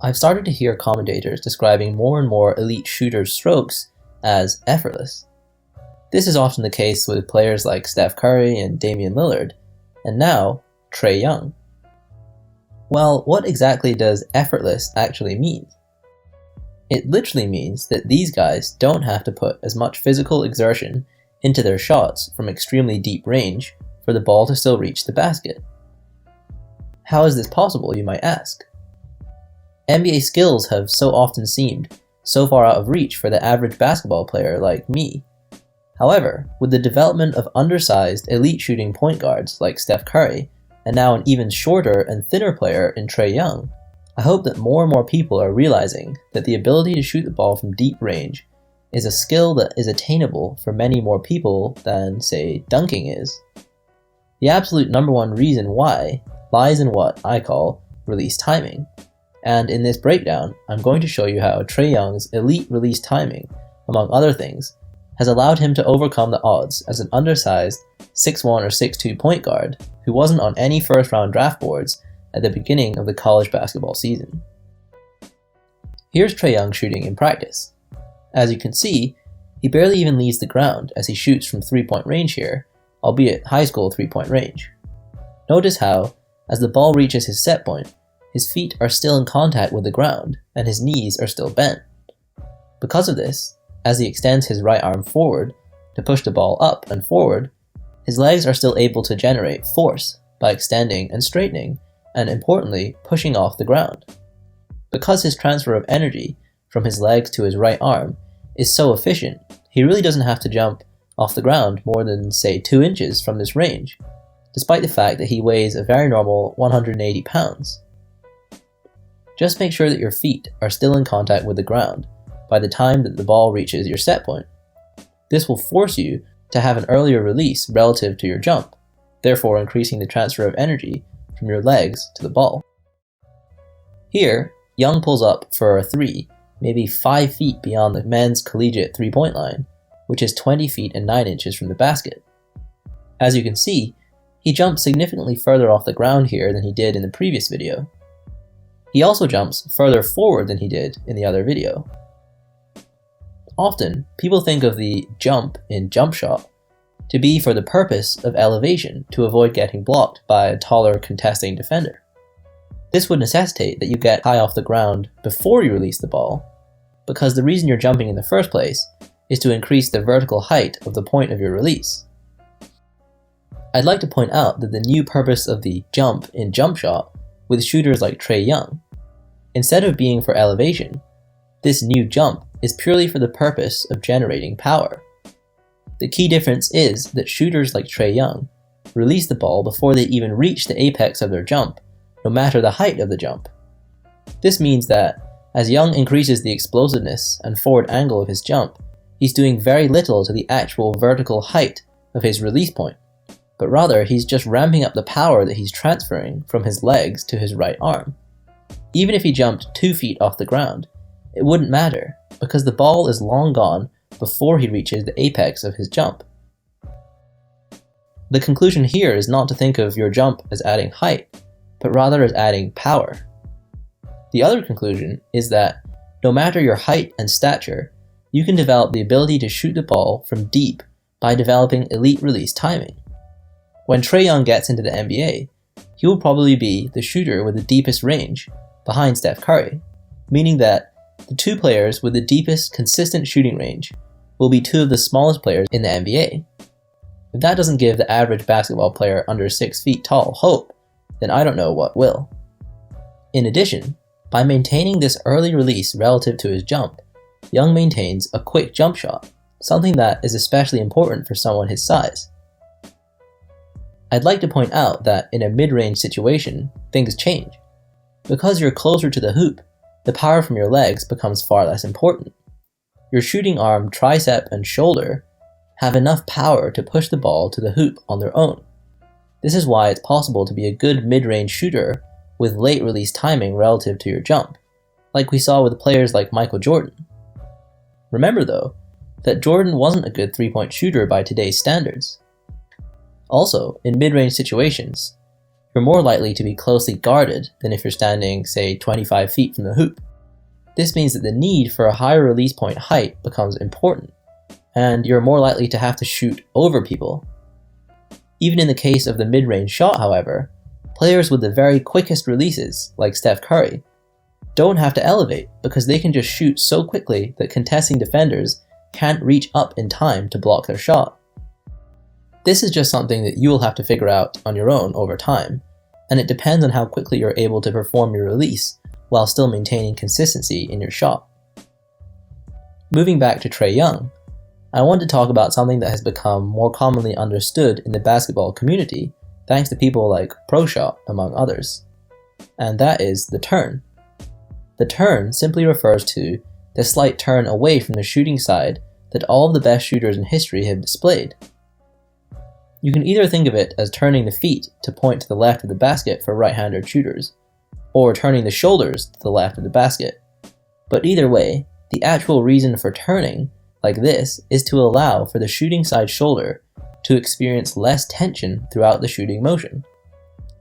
I've started to hear commentators describing more and more elite shooters' strokes as effortless. This is often the case with players like Steph Curry and Damian Lillard, and now Trae Young. Well, what exactly does effortless actually mean? It literally means that these guys don't have to put as much physical exertion into their shots from extremely deep range for the ball to still reach the basket. How is this possible, you might ask? NBA skills have so often seemed so far out of reach for the average basketball player like me. However, with the development of undersized elite shooting point guards like Steph Curry, and now an even shorter and thinner player in Trae Young, I hope that more and more people are realizing that the ability to shoot the ball from deep range is a skill that is attainable for many more people than, say, dunking is. The absolute number one reason why lies in what I call release timing. And in this breakdown, I'm going to show you how Trae Young's elite release timing, among other things, has allowed him to overcome the odds as an undersized 6'1 or 6'2 point guard who wasn't on any first-round draft boards at the beginning of the college basketball season. Here's Trae Young shooting in practice. As you can see, he barely even leaves the ground as he shoots from three-point range here, albeit high school three-point range. Notice how, as the ball reaches his set point, his feet are still in contact with the ground and his knees are still bent. Because of this, as he extends his right arm forward to push the ball up and forward, his legs are still able to generate force by extending and straightening, and importantly, pushing off the ground. Because his transfer of energy from his legs to his right arm is so efficient, he really doesn't have to jump off the ground more than, say, 2 inches from this range, despite the fact that he weighs a very normal 180 pounds. Just make sure that your feet are still in contact with the ground by the time that the ball reaches your set point. This will force you to have an earlier release relative to your jump, therefore increasing the transfer of energy from your legs to the ball. Here, Young pulls up for a 3, maybe 5 feet beyond the men's collegiate three-point line, which is 20 feet and 9 inches from the basket. As you can see, he jumps significantly further off the ground here than he did in the previous video. He also jumps further forward than he did in the other video. Often, people think of the jump in jump shot to be for the purpose of elevation to avoid getting blocked by a taller contesting defender. This would necessitate that you get high off the ground before you release the ball, because the reason you're jumping in the first place is to increase the vertical height of the point of your release. I'd like to point out that the new purpose of the jump in jump shot with shooters like Trae Young, instead of being for elevation, this new jump is purely for the purpose of generating power. The key difference is that shooters like Trae Young release the ball before they even reach the apex of their jump, no matter the height of the jump. This means that, as Young increases the explosiveness and forward angle of his jump, he's doing very little to the actual vertical height of his release point, but rather he's just ramping up the power that he's transferring from his legs to his right arm. Even if he jumped 2 feet off the ground, it wouldn't matter, because the ball is long gone before he reaches the apex of his jump. The conclusion here is not to think of your jump as adding height, but rather as adding power. The other conclusion is that, no matter your height and stature, you can develop the ability to shoot the ball from deep by developing elite release timing. When Trae Young gets into the NBA, he will probably be the shooter with the deepest range, behind Steph Curry, meaning that the 2 players with the deepest consistent shooting range will be 2 of the smallest players in the NBA. If that doesn't give the average basketball player under 6 feet tall hope, then I don't know what will. In addition, by maintaining this early release relative to his jump, Young maintains a quick jump shot, something that is especially important for someone his size. I'd like to point out that in a mid-range situation, things change. Because you're closer to the hoop, the power from your legs becomes far less important. Your shooting arm, tricep, and shoulder have enough power to push the ball to the hoop on their own. This is why it's possible to be a good mid-range shooter with late release timing relative to your jump, like we saw with players like Michael Jordan. Remember though, that Jordan wasn't a good three-point shooter by today's standards. Also, in mid-range situations, you're more likely to be closely guarded than if you're standing, say, 25 feet from the hoop. This means that the need for a higher release point height becomes important, and you're more likely to have to shoot over people. Even in the case of the mid-range shot, however, players with the very quickest releases, like Steph Curry, don't have to elevate because they can just shoot so quickly that contesting defenders can't reach up in time to block their shot. This is just something that you will have to figure out on your own over time, and it depends on how quickly you're able to perform your release while still maintaining consistency in your shot. Moving back to Trae Young, I want to talk about something that has become more commonly understood in the basketball community thanks to people like ProShot, among others, and that is the turn. The turn simply refers to the slight turn away from the shooting side that all of the best shooters in history have displayed. You can either think of it as turning the feet to point to the left of the basket for right-handed shooters, or turning the shoulders to the left of the basket. But either way, the actual reason for turning, like this, is to allow for the shooting side shoulder to experience less tension throughout the shooting motion.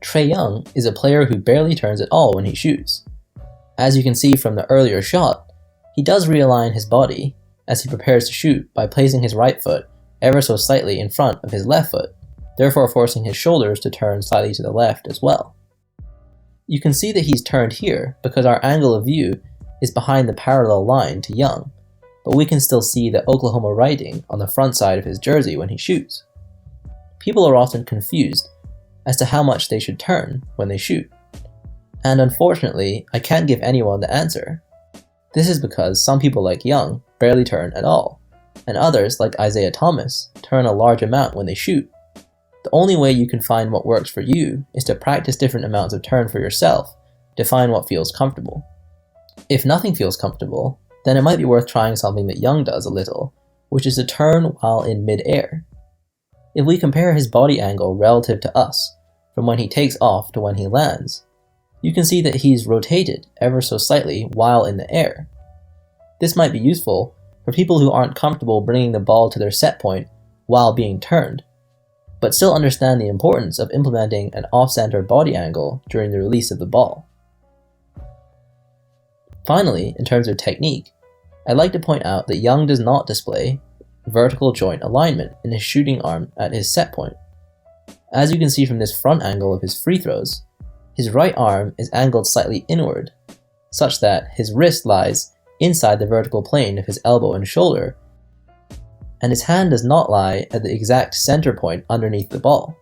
Trae Young is a player who barely turns at all when he shoots. As you can see from the earlier shot, he does realign his body as he prepares to shoot by placing his right foot ever so slightly in front of his left foot, therefore forcing his shoulders to turn slightly to the left as well. You can see that he's turned here because our angle of view is behind the parallel line to Young, but we can still see the Oklahoma writing on the front side of his jersey when he shoots. People are often confused as to how much they should turn when they shoot, and unfortunately, I can't give anyone the answer. This is because some people like Young barely turn at all, and others, like Isaiah Thomas, turn a large amount when they shoot. The only way you can find what works for you is to practice different amounts of turn for yourself to find what feels comfortable. If nothing feels comfortable, then it might be worth trying something that Young does a little, which is to turn while in mid-air. If we compare his body angle relative to us, from when he takes off to when he lands, you can see that he's rotated ever so slightly while in the air. This might be useful for people who aren't comfortable bringing the ball to their set point while being turned, but still understand the importance of implementing an off-center body angle during the release of the ball. Finally, in terms of technique, I'd like to point out that Young does not display vertical joint alignment in his shooting arm at his set point. As you can see from this front angle of his free throws, his right arm is angled slightly inward, such that his wrist lies inside the vertical plane of his elbow and shoulder, and his hand does not lie at the exact center point underneath the ball.